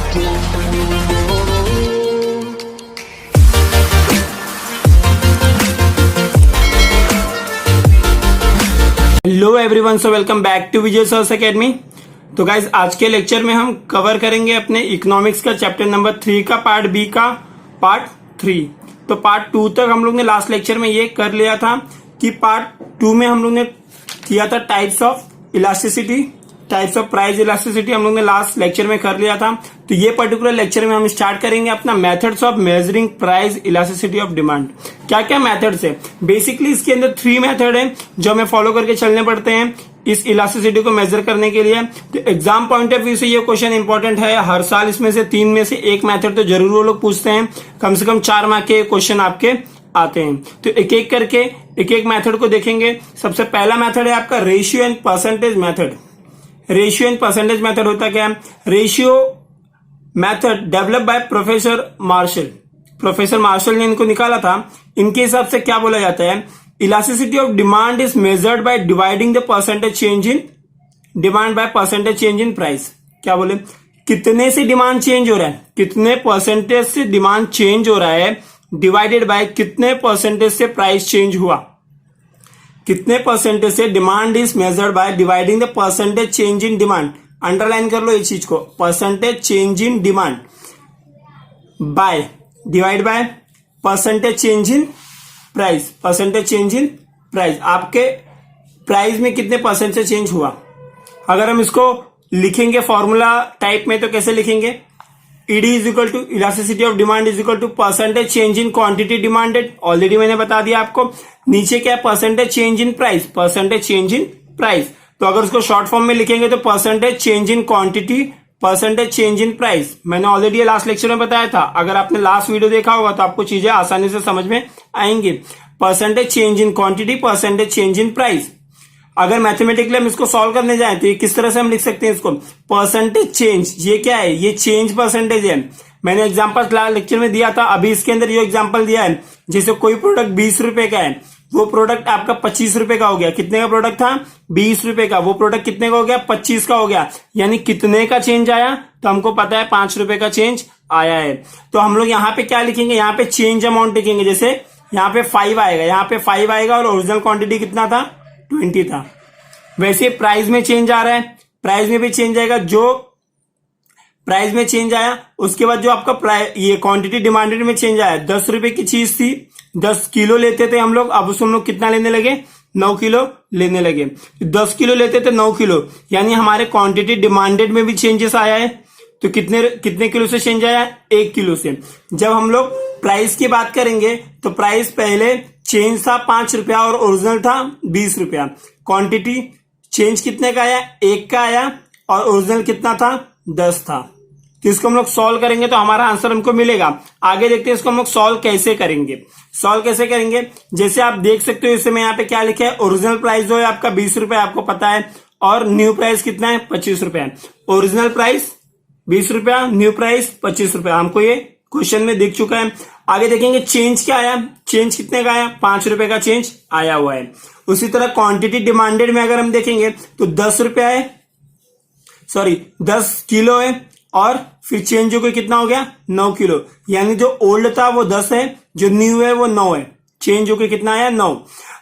Hello everyone, so welcome back to Vijay sir's academy. तो guys आज के लेक्चर में हम कवर करेंगे अपने इकोनॉमिक्स का चैप्टर नंबर 3 का पार्ट बी का पार्ट 3। तो पार्ट 2 तक हम लोग ने लास्ट लेक्चर में ये कर लिया था कि पार्ट 2 में हम लोग ने किया था types of elasticity, types of price elasticity हम लोग ने लास्ट लेक्चर में कर लिया था। तो ये पर्टिकुलर लेक्चर में हम स्टार्ट करेंगे अपना methods of measuring price elasticity of demand. क्या क्या मेथड्स है? बेसिकली इसके अंदर 3 मेथड है जो हमें फॉलो करके चलने पड़ते हैं इस इलास्टिसिटी को मेजर करने के लिए। तो एग्जाम पॉइंट ऑफ व्यू से ये क्वेश्चन इंपॉर्टेंट है। हर साल इसमें से 3 में से एक मेथड तो जरूर वो लोग पूछते हैं। कम से कम 4 मार्क के क्वेश्चन आपके आते हैं। तो एक एक करके एक एक मेथड को देखेंगे। सबसे पहला मेथड है आपका ratio and percentage method. Ratio and percentage method होता क्या है? Ratio method develop by professor Marshall. Professor Marshall ने इनको निकाला था। इनके हिसाब से क्या बोला जाता है? Elasticity of demand is measured by dividing the percentage change in demand by percentage change in price. क्या बोले? कितने से डिमांड चेंज हो रहा है, कितने परसेंटेज से डिमांड चेंज हो रहा है, डिवाइडेड बाय कितने परसेंटेज से प्राइस चेंज हुआ। कितने परसेंटेज से demand is measured by dividing the percentage change in demand. Underline कर लो ये चीज को, percentage change in demand by divide by percentage change in price. Percentage change in price, आपके प्राइस में कितने परसेंट से चेंज हुआ। अगर हम इसको लिखेंगे फॉर्मूला टाइप में तो कैसे लिखेंगे? ED is equal to elasticity of demand is equal to percentage change in quantity demanded. Already मैंने बता दिया आपको। नीचे क्या है? Percentage change in price, percentage change in price. तो अगर उसको शॉर्ट फॉर्म में लिखेंगे तो percentage change in quantity, percentage change in price. मैंने ऑलरेडी लास्ट लेक्चर में बताया था। अगर आपने लास्ट वीडियो देखा होगा तो आपको चीजें आसानी से समझ में आएंगी। Percentage change in quantity, percentage change in price. अगर मैथमेटिकली हम इसको सॉल्व करने जाए तो ये किस तरह से हम लिख सकते हैं इसको? परसेंटेज चेंज, ये क्या है? ये चेंज परसेंटेज है। मैंने एग्जांपल लेक्चर में दिया था। अभी इसके अंदर ये एग्जांपल दिया है, जैसे कोई प्रोडक्ट 20 रुपए का है, वो प्रोडक्ट आपका 25 रुपए का हो गया। कितने का प्रोडक्ट था? 20 रुपए का। वो प्रोडक्ट कितने का हो गया? 25 का हो गया। यानी कितने का चेंज आया? तो हमको पता है 5 रुपए का चेंज आया है। तो हम लोग यहाँ पे क्या लिखेंगे? यहाँ पे चेंज अमाउंट लिखेंगे। जैसे यहाँ पे 5 आएगा, यहाँ पे 5 आएगा और ओरिजिनल क्वांटिटी कितना था? 20 था। वैसे प्राइस में चेंज आ रहा है, प्राइस में भी चेंज आएगा। जो प्राइस में चेंज आया उसके बाद जो आपका ये क्वांटिटी डिमांडेड में चेंज आया। 10 रुपए की चीज थी, 10 किलो लेते थे हम लोग, अब उसको हम लोग कितना लेने लगे? 9 किलो लेने लगे। 10 किलो लेते थे 9 किलो, यानी हमारे क्वांटिटी डिमांडेड में भी चेंजेस आया है। तो कितने किलो से चेंज आया? 1 किलो से। जब हम लोग प्राइस की बात करेंगे तो प्राइस पहले चेंज था 5 रुपया और ओरिजिनल था 20 रुपया। क्वांटिटी चेंज कितने का आया? 1 का आया और ओरिजिनल कितना था? 10 था। तो इसको हम लोग सॉल्व करेंगे तो हमारा आंसर हमको मिलेगा। आगे देखते हैं इसको हम लोग सॉल्व कैसे करेंगे। सॉल्व कैसे करेंगे? जैसे आप देख सकते हो इसमें यहाँ पे क्या लिखा है? ओरिजिनल प्राइस जो है आपका 20 रुपए, आपको पता है, और न्यू प्राइस कितना है? 25 रुपए। ओरिजिनल प्राइस 20 रुपया, न्यू प्राइस 25 रुपया। हमको ये क्वेश्चन में दिख चुका है। आगे देखेंगे चेंज क्या आया? चेंज कितने का आया? 5 रुपए का चेंज आया हुआ है। उसी तरह क्वांटिटी डिमांडेड में अगर हम देखेंगे तो 10 रुपया है, 10 किलो है, और फिर चेंज होकर कितना हो गया? 9 किलो। यानी जो ओल्ड था वो 10 है, जो न्यू है वो 9 है। चेंज होकर कितना आया? 9।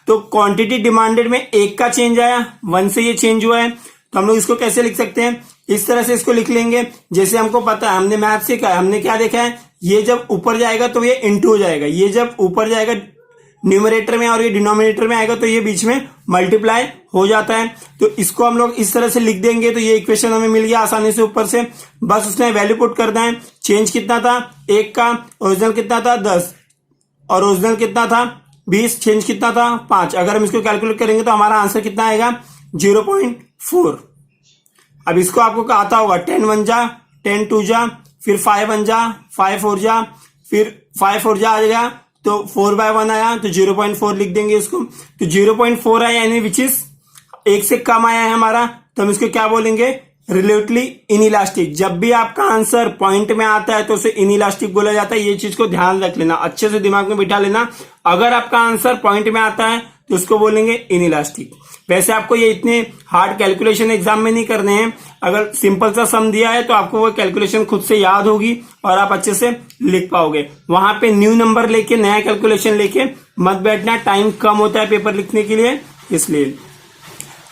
तो क्वांटिटी डिमांडेड में 1 का चेंज आया, 1 से ये चेंज हुआ है। तो हम लोग इसको कैसे लिख सकते हैं? इस तरह से इसको लिख लेंगे। जैसे हमको पता है, हमने मैथ सीखा है, हमने क्या देखा है? ये जब ऊपर जाएगा तो ये इंटू हो जाएगा, ये जब ऊपर जाएगा न्यूमरेटर में और ये डिनोमिनेटर में आएगा तो ये बीच में मल्टीप्लाई हो जाता है। तो इसको हम लोग इस तरह से लिख देंगे तो ये इक्वेशन हमें मिल गया आसानी से ऊपर से। बस उसने वैल्यू पुट करना है। चेंज कितना था? 1 का। ओरिजिनल कितना था? 10। और ओरिजिनल कितना था? 20। चेंज कितना था? 5। अगर हम इसको कैलकुलेट करेंगे तो हमारा आंसर कितना आएगा? 0.4। अब इसको आपको आता होगा 10 1 जा, 10 2 जा, फिर 5 1 जा, 5 4 जा, फिर 5 4 जा आ जाएगा तो 4/1 आया तो 0.4 लिख देंगे इसको। तो 0.4 आया यानी विच इज 1 से कम आया है हमारा, तो हम इसको क्या बोलेंगे? Relatively inelastic. जब भी आपका आंसर पॉइंट में आता है तो उसे इनइलास्टिक बोला जाता है। ये चीज को ध्यान रख लेना, अच्छे से दिमाग में बिठा लेना। अगर आपका आंसर पॉइंट में आता है तो उसको बोलेंगे इनइलास्टिक। वैसे आपको ये इतने हार्ड कैलकुलेशन एग्जाम में नहीं करने हैं। अगर सिंपल सा सम दिया है तो आपको वो कैलकुलेशन खुद से याद होगी और आप अच्छे से लिख पाओगे। वहां पे न्यू नंबर लेके नया कैलकुलेशन लेके मत बैठना, टाइम कम होता है पेपर लिखने के लिए। इसलिए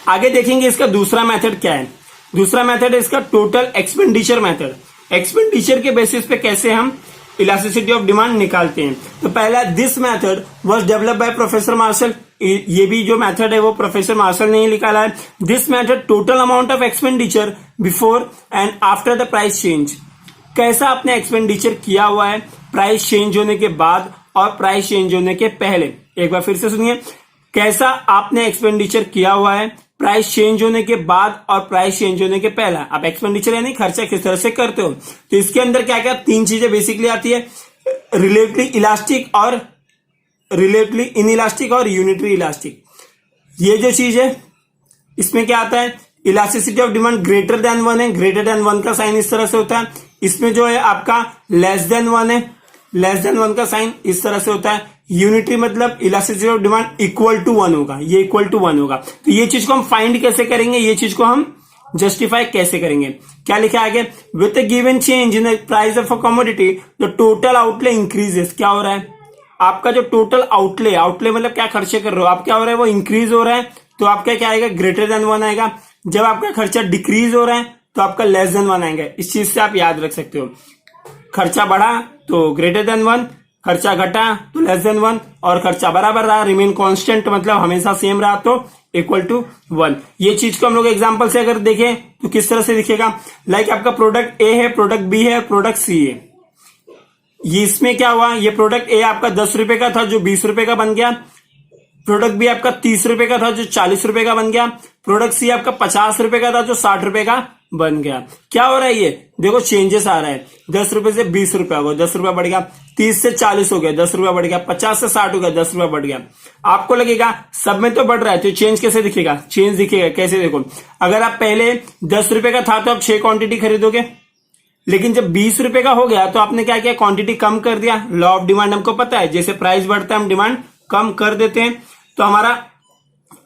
आगे देखेंगे इसका दूसरा मेथड क्या है। दूसरा मेथड है इसका टोटल एक्सपेंडिचर मेथड। एक्सपेंडिचर के बेसिस पे कैसे हम इलास्टिसिटी ऑफ डिमांड निकालते हैं। तो पहला, this method was developed by professor Marshall. ये भी जो मेथड है वो प्रोफेसर मार्शल ने ही निकाला है। This method total amount of expenditure before and after the price change. कैसा आपने एक्सपेंडिचर किया हुआ है प्राइस चेंज होने के बाद और प्राइस चेंज होने के पहले। एक बार फिर से सुनिए, कैसा आपने एक्सपेंडिचर किया हुआ है प्राइस चेंज होने के बाद और प्राइस चेंज होने के पहले। आप एक्सपेंडिचर यानी खर्चा किस तरह से करते हो। तो इसके अंदर क्या क्या तीन चीजें बेसिकली आती है, रिलेटिवली इलास्टिक और रिलेटिवली इनइलास्टिक और यूनिटरी इलास्टिक। ये जो चीज है इसमें क्या आता है, elasticity of demand greater than 1 है। ग्रेटर देन 1 का साइन इस तरह से होता है। इसमें जो है आपका लेस देन 1 है, लेस देन 1 का साइन इस तरह से होता है। यूनिटरी मतलब elasticity of demand equal to 1 होगा, ये इक्वल टू 1 होगा। तो ये चीज को हम फाइंड कैसे करेंगे, ये चीज को हम जस्टिफाई कैसे करेंगे। क्या लिखा है आगे, with a given change in the price of a commodity the total outlay increases. क्या हो रहा है, आपका जो टोटल आउटले, आउटले मतलब क्या खर्चे कर रहे हो आप, क्या हो रहा है वो इंक्रीज हो रहा है। तो आपका क्या आएगा, ग्रेटर देन 1 आएगा। जब आपका खर्चा डिक्रीज हो रहा है तो आपका लेस देन 1 आएगा। इस चीज से आप याद रख सकते हो, खर्चा बढ़ा तो ग्रेटर देन 1, खर्चा घटा तो लेस देन 1, और खर्चा बराबर रहा, रिमेन कांस्टेंट मतलब हमेशा सेम रहा तो इक्वल टू 1। ये चीज को हम लोग एग्जांपल से अगर देखें तो किस तरह से दिखेगा, लाइक आपका प्रोडक्ट ए है, प्रोडक्ट बी है, प्रोडक्ट सी है। ये इसमें क्या हुआ, ये प्रोडक्ट ए आपका 10 रुपए का था जो 20 रुपए का बन गया। प्रोडक्ट बी आपका 30 रुपए का था जो 40 रुपए का बन गया। प्रोडक्ट सी आपका 50 रुपए का था जो 60 रुपए का बन गया। क्या हो रहा है, ये देखो चेंजेस आ रहा है। 10 रुपए से 20 रुपए हो गया, 10 रुपए बढ़ गया। 30 से 40 हो गया, 10 रुपए बढ़ गया। 50 से 60 हो गया, 10 रुपए बढ़ गया। आपको लगेगा सब में तो बढ़ रहा है, तो चेंज कैसे दिखेगा, चेंज दिखेगा कैसे, देखो अगर आप पहले 10 रुपए का था तो आप 6 क्वांटिटी खरीदोगे, लेकिन जब 20 रुपए का हो गया तो आपने क्या किया, क्वांटिटी कम कर दिया। लॉ ऑफ डिमांड हमको पता है, जैसे प्राइस बढ़ता है हम डिमांड कम कर देते हैं। तो हमारा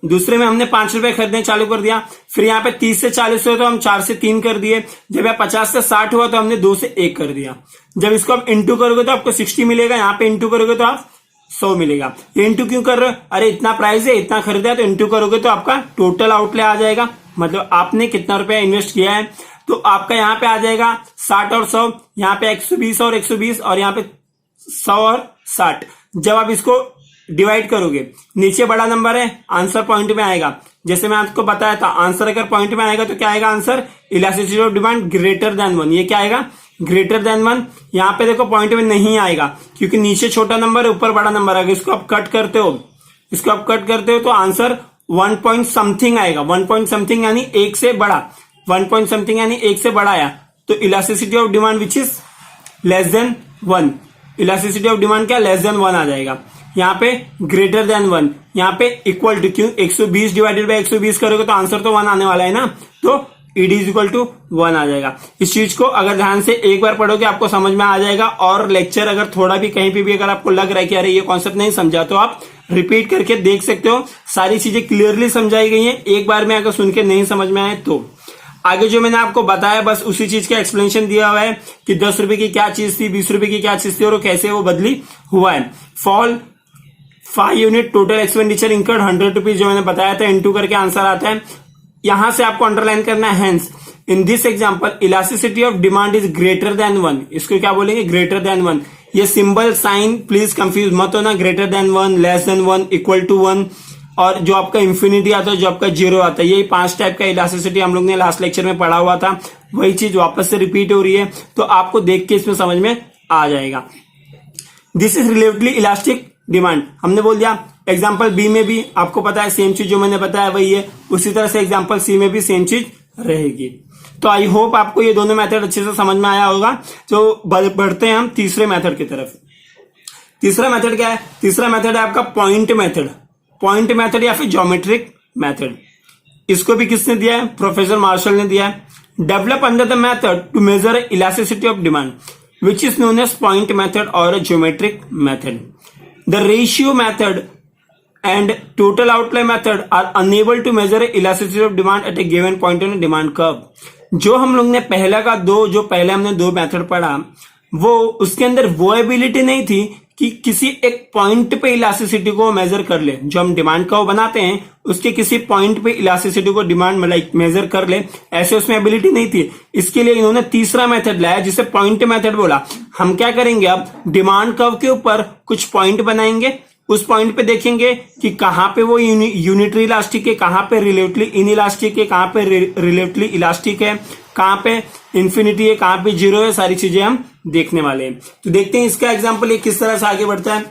दूसरे में हमने 5 रुपए खरीदने चालू कर दिया। फिर यहाँ पे 30 से 40 हुआ तो हम 4 से 3 कर दिए। जब यहाँ 50 से 60 हुआ तो हमने 2 से 1 कर दिया। जब इसको आप इंटू करोगे तो आपको 60 मिलेगा, यहाँ पे इंटू करोगे तो आप 100 मिलेगा। ये इंटू क्यों कर रहे हो, अरे इतना प्राइस है, इतना खरीदा है, तो इंटू करोगे तो आपका टोटल आउटले आ जाएगा, मतलब आपने कितना रुपया इन्वेस्ट किया है। तो आपका यहाँ पे आ जाएगा 60 और 100, यहाँ पे 120 और 120, और यहाँ पे 100 और 60। जब आप इसको डिवाइड करोगे, नीचे बड़ा नंबर है, आंसर पॉइंट में आएगा। जैसे मैं आपको बताया था, आंसर अगर पॉइंट में आएगा तो क्या आएगा answer, elasticity of demand greater than 1। ये क्या आएगा, ग्रेटर देन 1। यहाँ पे देखो पॉइंट में नहीं आएगा क्योंकि नीचे छोटा नंबर है, ऊपर बड़ा नंबर है। इसको आप कट करते हो, इसको आप कट करते हो तो आंसर 1 पॉइंट समथिंग आएगा। 1 पॉइंट समथिंग यानी 1 से बड़ा, 1 पॉइंट समथिंग यानी 1 से बड़ा आया। तो elasticity of demand which is less than 1, elasticity of demand क्या, लेस देन 1 आ जाएगा। यहाँ पे ग्रेटर देन 1, यहाँ पे इक्वल टू, क्यों 120 डिवाइडेड बाय 120 करोगे तो आंसर तो 1 आने वाला है ना, तो ईडी इज इक्वल टू 1 आ जाएगा। इस चीज को अगर ध्यान से एक बार पढ़ोगे आपको समझ में आ जाएगा। और लेक्चर अगर थोड़ा भी कहीं पे भी अगर आपको लग रहा है कि अरे ये कॉन्सेप्ट नहीं समझा, तो आप रिपीट करके देख सकते हो। सारी चीजें क्लियरली समझाई गई हैं, एक बार में अगर सुन के नहीं समझ में आए तो। आगे जो मैंने आपको बताया बस उसी चीज का एक्सप्लेनेशन दिया हुआ है कि 10 रुपए की क्या चीज थी, 20 रुपए की क्या चीज थी और कैसे वो बदली हुआ है। Fall 5 unit total expenditure incurred 100 rupees, जो मैंने बताया था, इंटू करके आंसर आता है। यहां से आपको अंडरलाइन करना है, hence in this example elasticity of demand is greater than 1। इसको क्या बोलेंगे, ग्रेटर देन 1। ये सिंबल साइन प्लीज कंफ्यूज मत होना, greater than 1, less than 1, equal to 1, और जो आपका इंफिनिटी आता है, जो आपका 0 आता है। यही 5 टाइप का इलास्टिसिटी हम लोग ने लास्ट लेक्चर में पढ़ा हुआ था, वही चीज वापस से रिपीट हो रही है, तो आपको देख के इसमें समझ में आ जाएगा। This is relatively elastic demand, हमने बोल दिया। एग्जाम्पल बी में भी आपको पता है सेम चीज जो मैंने बताया वही है, उसी तरह से एग्जाम्पल सी में भी सेम चीज रहेगी। तो आई होप आपको ये दोनों मेथड अच्छे से समझ में आया होगा। तो बढ़ते हैं हम तीसरे मेथड की तरफ। तीसरा मेथड क्या है, तीसरा मेथड है आपका पॉइंट मेथड। पॉइंट मेथड या फिर ज्योमेट्रिक मेथड, इसको भी किसने दिया है, प्रोफेसर मार्शल ने दिया है। Develop under the method to measure elasticity of demand which is known as point method or a geometric method. The ratio method and total outlier method are unable to measure elasticity of demand at a given point on a demand curve. जो हम लोग ने पहले हमने दो method पढ़ा, वो उसके अंदर वो एबिलिटी नहीं थी कि किसी एक पॉइंट पे इलास्टिसिटी को मेजर कर ले। जो हम डिमांड कर्व बनाते हैं उसके किसी पॉइंट पे इलास्टिसिटी को डिमांड लाइक मेजर कर ले, ऐसे उसमें एबिलिटी नहीं थी। इसके लिए इन्होंने तीसरा मेथड लाया जिसे पॉइंट मेथड बोला। हम क्या करेंगे, अब डिमांड कर्व के ऊपर कुछ पॉइंट बनाएंगे, उस पॉइंट पे देखेंगे कि कहां पे वो यूनिटरी इलास्टिक है, कहां पे रिलेटिवली इनइलास्टिक है, कहां पे रिलेटिवली इलास्टिक है, कहां पे इंफिनिटी है, कहां पे जीरो है, सारी चीजें हम देखने वाले हैं। तो देखते हैं इसका एग्जांपल ये किस तरह से आगे बढ़ता है।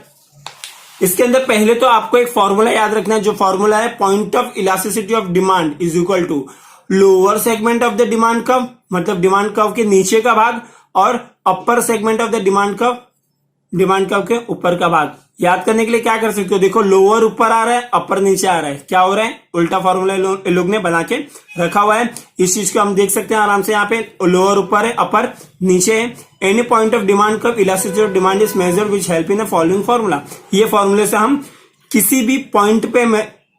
इसके अंदर पहले तो आपको एक फॉर्मूला याद रखना है, जो फॉर्मूला है point of elasticity of demand is equal to lower segment of the demand curve, मतलब डिमांड कर्व के नीचे का भाग, और upper segment of the demand curve के ऊपर का भाग। याद करने के लिए क्या कर सकते हो, देखो लोअर ऊपर आ रहा है, अपर नीचे आ रहा है, क्या हो रहा है, उल्टा फॉर्मूला लोग ने बना के रखा हुआ है। इस चीज को हम देख सकते हैं आराम से, यहाँ पे लोअर ऊपर है, अपर नीचे है। Any point of demand curve elasticity of demand is measured which help in the following formula. ये फॉर्मूले से हम किसी भी पॉइंट पे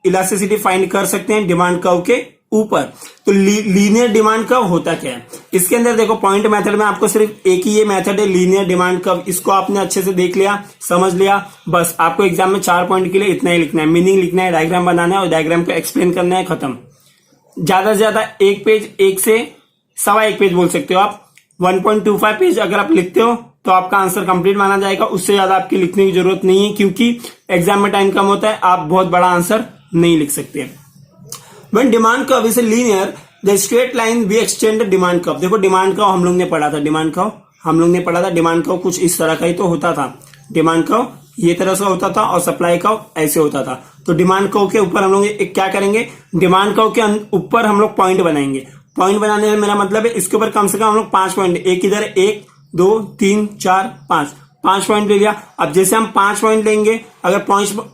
इलास्टिसिटी फाइंड कर सकते हैं डिमांड कर्व के ऊपर। तो लीनियर डिमांड कर्व होता क्या है, इसके अंदर देखो पॉइंट मेथड में आपको सिर्फ एक ही ये मेथड है लीनियर डिमांड कर्व। इसको आपने अच्छे से देख लिया, समझ लिया, बस आपको एग्जाम में 4 पॉइंट के लिए इतना ही लिखना है, मीनिंग लिखना है, डायग्राम बनाना है और डायग्राम को एक्सप्लेन करना है, खत्म। ज्यादा से ज्यादा एक पेज, 1 से सवा 1 पेज बोल सकते हो आप। 1.25 पेज अगर आप लिखते हो तो आपका आंसर कंप्लीट माना जाएगा। उससे ज्यादा आपकी लिखने की जरूरत नहीं है, क्योंकि एग्जाम में टाइम कम होता है, आप बहुत बड़ा आंसर नहीं लिख सकते। When demand curve is linear, the straight line we extend the demand curve। देखो डिमांड कर्व हम लोग ने पढ़ा था, डिमांड कर्व कुछ इस तरह का ही तो होता था। डिमांड कर्व ये तरह से होता था और सप्लाई कर्व ऐसे होता था। तो डिमांड कर्व के ऊपर हम लोग क्या करेंगे, डिमांड कर्व के ऊपर हम लोग पॉइंट बनाएंगे। पॉइंट बनाने में मेरा मतलब है इसके ऊपर कम से कम हम लोग 5 पॉइंट, एक इधर 1 2 3 4 5 पॉइंट ले लिया। अब जैसे हम 5 पॉइंट लेंगे, अगर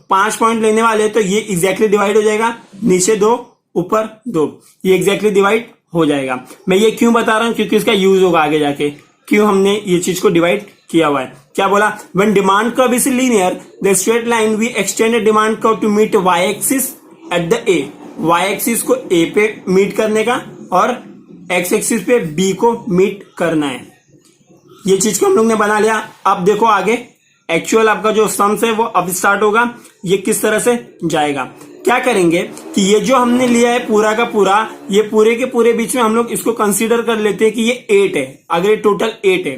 5 पॉइंट लेने वाले तो ये एग्जैक्टली डिवाइड हो जाएगा, नीचे 2 ऊपर 2, ये एग्जैक्टली डिवाइड हो जाएगा। मैं ये क्यों बता रहा हूं, क्योंकि इसका यूज होगा आगे जाके, क्यों हमने ये चीज को डिवाइड किया हुआ है। क्या बोला, when demand curve is linear the straight line we extend demand curve to meet y axis at the a। y axis को a पे मीट करने का और x एक्सिस पे b को मीट करना है। ये चीज को हम लोग ने बना लिया। अब देखो आगे एक्चुअल आपका जो सम्स है वो अब स्टार्ट होगा। ये किस तरह से जाएगा, क्या करेंगे कि ये जो हमने लिया है पूरा का पूरा, ये पूरे के पूरे बीच में हम लोग इसको कंसीडर कर लेते हैं कि ये 8 है। अगर ये टोटल 8 है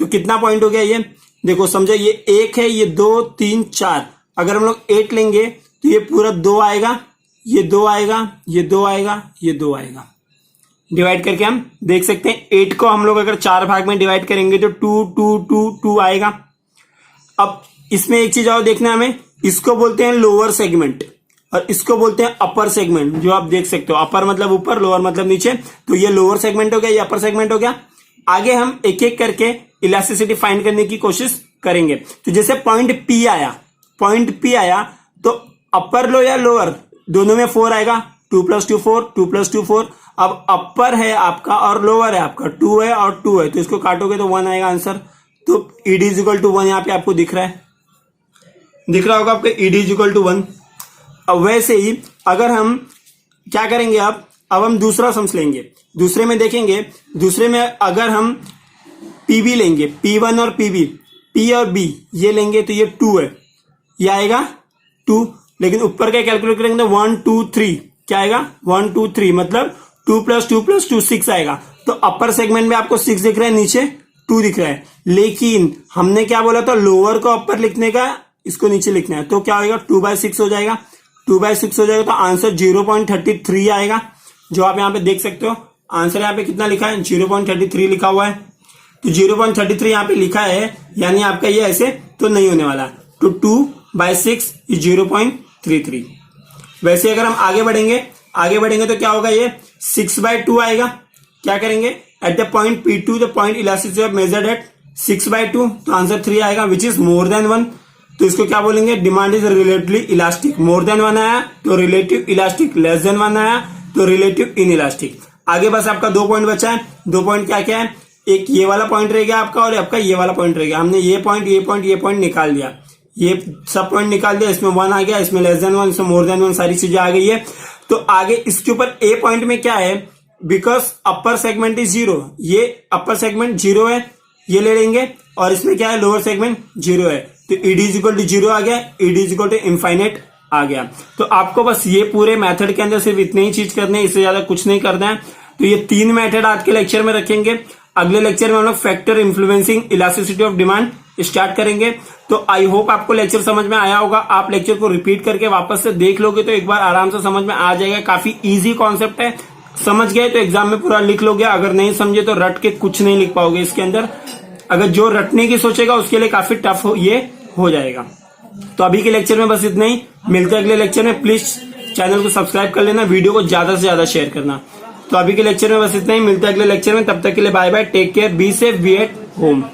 तो कितना पॉइंट हो गया, ये देखो समझे, ये 1 है, ये 2 3 4, अगर हम लोग 8 लेंगे तो ये पूरा 2 आएगा, ये 2 आएगा, ये 2 आएगा, ये 2 आएगा। डिवाइड करके हम देख सकते हैं 8 को हम लोग अगर 4 भाग में डिवाइड करेंगे तो 2 2 2 2 आएगा। अब इसमें एक चीज और देखना है हमें, इसको बोलते हैं लोअर सेगमेंट और इसको बोलते हैं अपर सेगमेंट। जो आप देख सकते हो, अपर मतलब ऊपर, लोअर मतलब नीचे, तो ये लोअर सेगमेंट हो गया, ये अपर सेगमेंट हो गया। आगे हम एक एक करके इलास्टिसिटी फाइंड करने की कोशिश करेंगे। तो जैसे पॉइंट P आया तो अपर लो या लोअर दोनों में 4 आएगा, 2 + 2 4, 2 + 2 4। अब अपर है आपका और लोअर है आपका, 2 है और 2 है, तो इसको काटोगे तो 1 आएगा आंसर। तो ED = 1 यहाँ पे आपको दिख रहा होगा आपको, ED = 1। अब वैसे ही अगर हम क्या करेंगे, अब हम दूसरा सम्स लेंगे, दूसरे में देखेंगे, दूसरे में अगर हम PB लेंगे, P1 और PB, P और B ये लेंगे तो ये 2 है, ये आएगा 2। लेकिन ऊपर का कैलकुलेट करेंगे तो 1 2 3, क्या आएगा 1 2 3, मतलब 2 + 2 + 2 6 आएगा। तो अपर सेगमेंट में आपको 6 दिख रहा है, नीचे 2 दिख रहा है। लेकिन हमने क्या बोला था, लोअर को अपर लिखने का, इसको नीचे लिखना है, तो क्या होगा 2/6 हो जाएगा। 2/6 हो जाएगा तो आंसर 0.33 आएगा। जो आप यहाँ पे देख सकते हो आंसर यहाँ पे कितना लिखा है, 0.33 लिखा हुआ है। तो 0.33 यहाँ पे लिखा है, यानी आपका ये ऐसे तो नहीं होने वाला। तो 2/6 इज 0.33। वैसे अगर हम आगे बढ़ेंगे तो क्या होगा, ये 6/2 आएगा। क्या करेंगे, at the point P2 the point elasticity of measured eight 6/2, तो आंसर 3 आएगा, विच इज मोर देन 1। तो इसको क्या बोलेंगे, demand is relatively elastic. More than 1 आया तो रिलेटिव इलास्टिक, लेस देन 1 आया तो रिलेटिव इन इलास्टिक। आगे बस आपका 2 पॉइंट बचा है। 2 पॉइंट क्या क्या है, एक ये वाला पॉइंट रह गया आपका और आपका ये वाला पॉइंट रह गया। हमने ये पॉइंट निकाल दिया। ये सब पॉइंट निकाल दिया, इसमें 1 आ गया, इसमें लेस देन 1, इसमें मोर देन 1, सारी चीजें आ गई है। तो आगे इसके ऊपर ए पॉइंट में क्या है, बिकॉज अपर सेगमेंट इज 0, ये अपर सेगमेंट 0 है, ये ले लेंगे, और इसमें क्या है, लोअर सेगमेंट 0 है, तो ईडी इज इक्वल टू 0 आ गया, ED is equal to infinite आ गया। तो आपको बस ये पूरे मेथड के अंदर सिर्फ इतनी ही चीज करनी है, इससे ज्यादा कुछ नहीं करना है। तो ये 3 मेथड आज के लेक्चर में रखेंगे। अगले लेक्चर में हम लोग factor influencing elasticity of demand start करेंगे। तो आई होप आपको लेक्चर समझ में आया होगा। आप लेक्चर को रिपीट करके वापस से देख लोगे तो एक बार आराम से समझ में आ जाएगा। काफी इजी कॉन्सेप्ट है, समझ गए तो एग्जाम में पूरा लिख लोगे, अगर नहीं समझे तो रट के कुछ नहीं लिख पाओगे इसके अंदर। अगर जो रटने की सोचेगा उसके लिए काफी टफ ये हो जाएगा। तो अभी के लेक्चर में बस इतना ही, मिलते हैं अगले लेक्चर में। प्लीज चैनल को सब्सक्राइब कर लेना, वीडियो को ज्यादा से ज्यादा शेयर करना। तो अभी के लेक्चर में बस इतना ही, मिलते हैं अगले लेक्चर में। तब तक के लिए bye bye, take care, be safe, be at home.